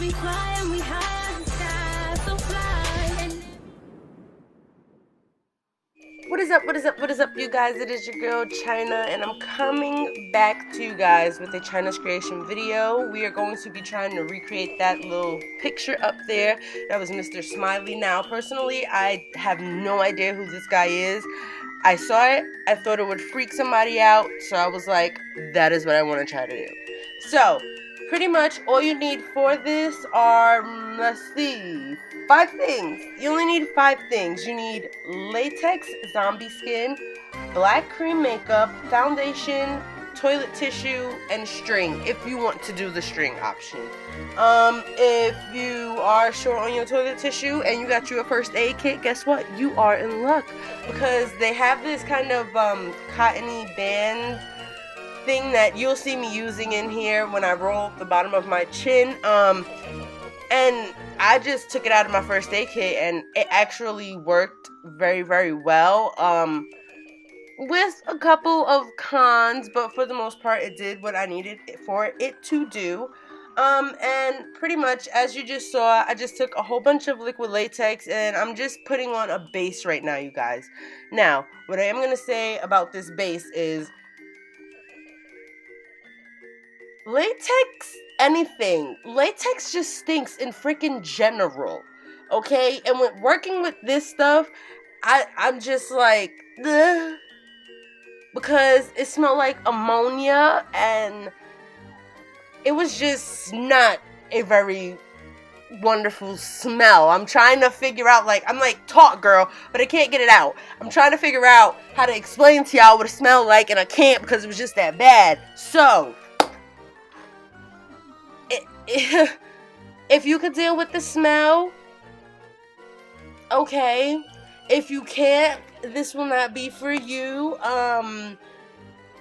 we fly and we high as the sky, so fly. And what is up, what is up, what is up, you guys? It is your girl China, and I'm coming back to you guys with a China's creation video. We are going to be trying to recreate that little picture up there. That was Mr. Smiley. Now, personally, I have no idea who this guy is. I saw it, I thought it would freak somebody out, so I was like, that is what I want to try to do. So, pretty much all you need for this are, let's see, 5 things. You only need 5 things. You need latex zombie skin, black cream makeup, foundation, toilet tissue, and string if you want to do the string option. If you are short on your toilet tissue and you got you a first aid kit, guess what? You are in luck, because they have this kind of cottony band thing that you'll see me using in here when I roll up the bottom of my chin. And I just took it out of my first aid kit, and it actually worked very, very well. With a couple of cons, but for the most part, it did what I needed for it to do. And pretty much, as you just saw, I just took a whole bunch of liquid latex, and I'm just putting on a base right now, you guys. Now, what I am going to say about this base is, latex, anything. Latex just stinks in freaking general, okay? And when working with this stuff, I'm just like, ugh, because it smelled like ammonia, and it was just not a very wonderful smell. I'm trying to figure out, like, I'm like, talk girl, but I can't get it out. I'm trying to figure out how to explain to y'all what it smelled like, and I can't because it was just that bad. So, if you could deal with the smell, okay. If you can't, this will not be for you.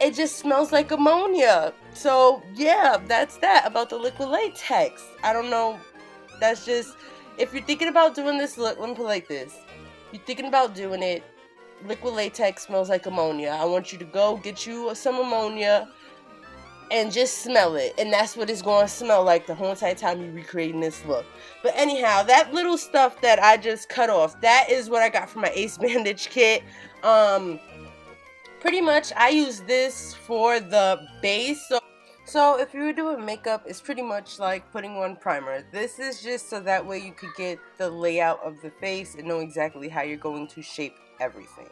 It just smells like ammonia. So yeah, that's that about the liquid latex. I don't know. That's just, if you're thinking about doing this, look, let me put it like this. You're thinking about doing it, liquid latex smells like ammonia. I want you to go get you some ammonia and just smell it, and that's what it's going to smell like the whole entire time you're recreating this look. But anyhow, that little stuff that I just cut off, that is what I got from my Ace bandage kit. Pretty much I use this for the base. So if you were doing makeup, it's pretty much like putting on primer. This is just so that way you could get the layout of the face and know exactly how you're going to shape everything.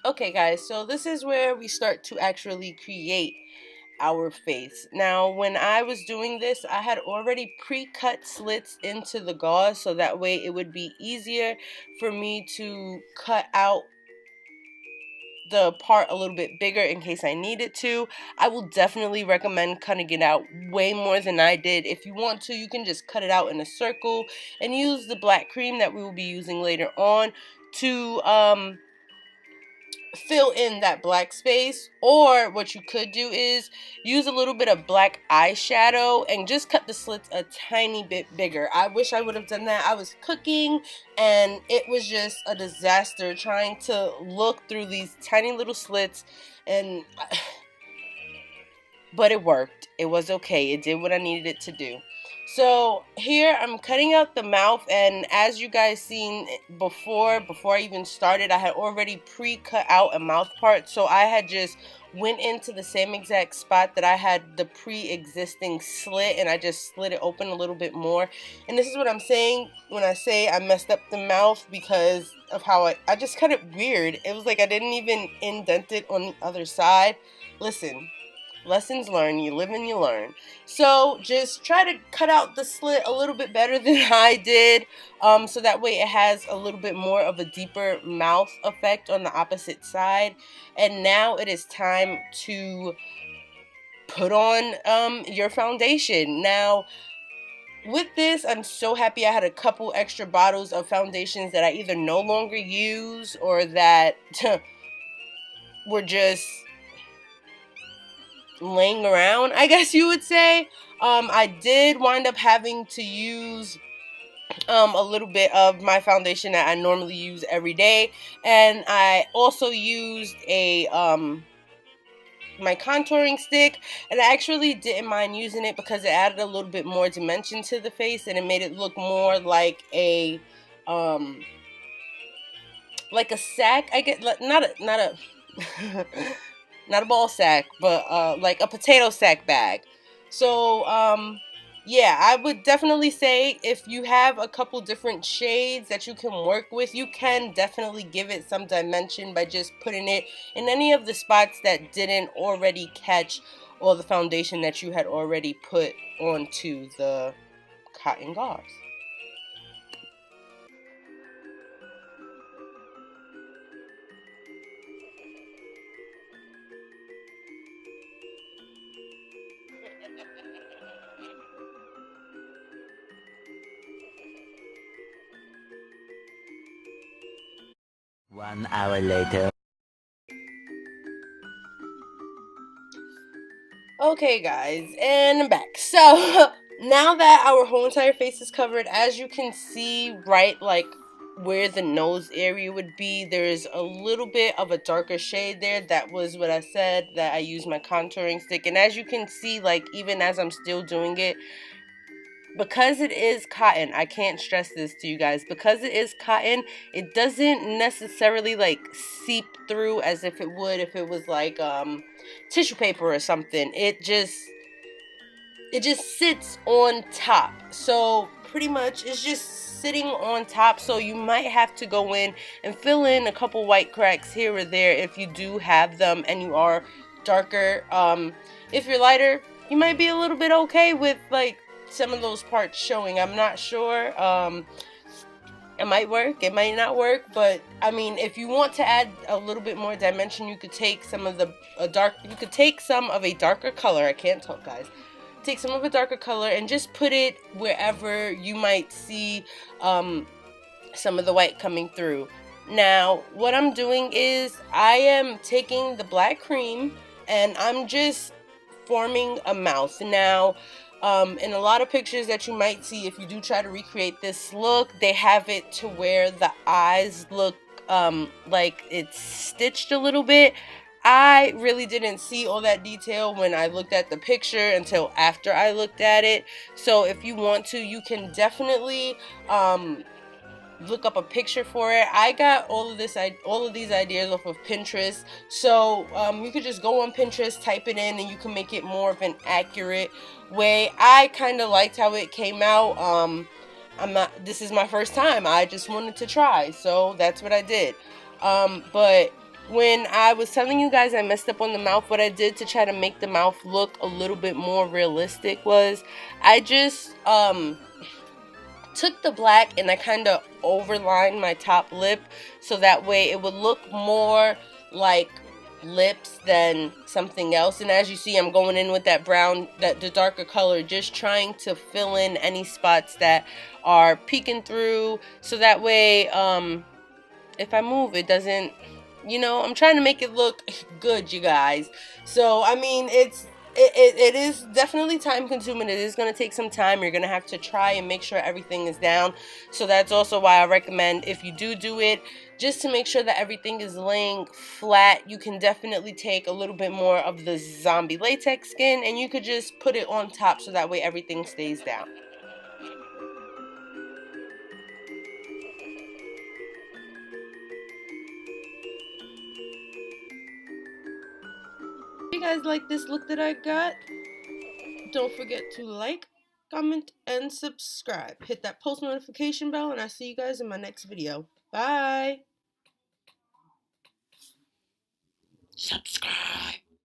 Okay guys, so this is where we start to actually create our face. Now when I was doing this, I had already pre-cut slits into the gauze so that way it would be easier for me to cut out the part a little bit bigger in case I needed to. I will definitely recommend cutting it out way more than I did. If you want to, you can just cut it out in a circle and use the black cream that we will be using later on to fill in that black space. Or what you could do is use a little bit of black eyeshadow and just cut the slits a tiny bit bigger. I wish I would have done that. I was cooking and it was just a disaster trying to look through these tiny little slits, and but it worked. It was okay. It did what I needed it to do. So here I'm cutting out the mouth, and as you guys seen before I even started, I had already pre-cut out a mouth part. So I had just went into the same exact spot that I had the pre-existing slit, and I just slit it open a little bit more. And this is what I'm saying when I say I messed up the mouth, because of how I just cut it weird. It was like I didn't even indent it on the other side. Listen, lessons learned, you live and you learn. So just try to cut out the slit a little bit better than I did, so that way it has a little bit more of a deeper mouth effect on the opposite side. And now it is time to put on your foundation. Now with this, I'm so happy I had a couple extra bottles of foundations that I either no longer use or that were just laying around, I guess you would say. I did wind up having to use a little bit of my foundation that I normally use every day, and I also used a my contouring stick, and I actually didn't mind using it because it added a little bit more dimension to the face, and it made it look more like a sack. I get not a not a ball sack, but like a potato sack bag. So yeah, I would definitely say if you have a couple different shades that you can work with, you can definitely give it some dimension by just putting it in any of the spots that didn't already catch all the foundation that you had already put onto the cotton gauze. One hour later. Okay guys, and I'm back. So now that our whole entire face is covered, as you can see right like where the nose area would be, there's a little bit of a darker shade there. That was what I said, that I used my contouring stick. And as you can see, like even as I'm still doing it, because it is cotton, I can't stress this to you guys, because it is cotton, it doesn't necessarily like seep through as if it would if it was like tissue paper or something. It just sits on top. So pretty much it's just sitting on top, so you might have to go in and fill in a couple white cracks here or there if you do have them and you are darker. If you're lighter, you might be a little bit okay with like some of those parts showing. I'm not sure. It might work, it might not work, but I mean, if you want to add a little bit more dimension, you could take some of you could take some of a darker color. I can't talk, guys. Take some of a darker color and just put it wherever you might see some of the white coming through. Now, what I'm doing is I am taking the black cream and I'm just forming a mouth. Now, in a lot of pictures that you might see, if you do try to recreate this look, they have it to where the eyes look like it's stitched a little bit. I really didn't see all that detail when I looked at the picture until after I looked at it. So if you want to, you can definitely look up a picture for it. I got all of these ideas off of Pinterest, so you could just go on Pinterest, type it in, and you can make it more of an accurate way. I kind of liked how it came out. This is my first time. I just wanted to try, so that's what I did. But when I was telling you guys I messed up on the mouth, what I did to try to make the mouth look a little bit more realistic was I just took the black and I kind of overlined my top lip so that way it would look more like lips than something else. And as you see, I'm going in with that brown, that the darker color, just trying to fill in any spots that are peeking through so that way if I move it doesn't, you know, I'm trying to make it look good, you guys. So I mean, it is definitely time consuming. It is going to take some time. You're going to have to try and make sure everything is down. So that's also why I recommend, if you do it, just to make sure that everything is laying flat, you can definitely take a little bit more of the zombie latex skin and you could just put it on top so that way everything stays down. If you guys like this look that I got, don't forget to like, comment, and subscribe. Hit that post notification bell, and I'll see you guys in my next video. Bye. Subscribe.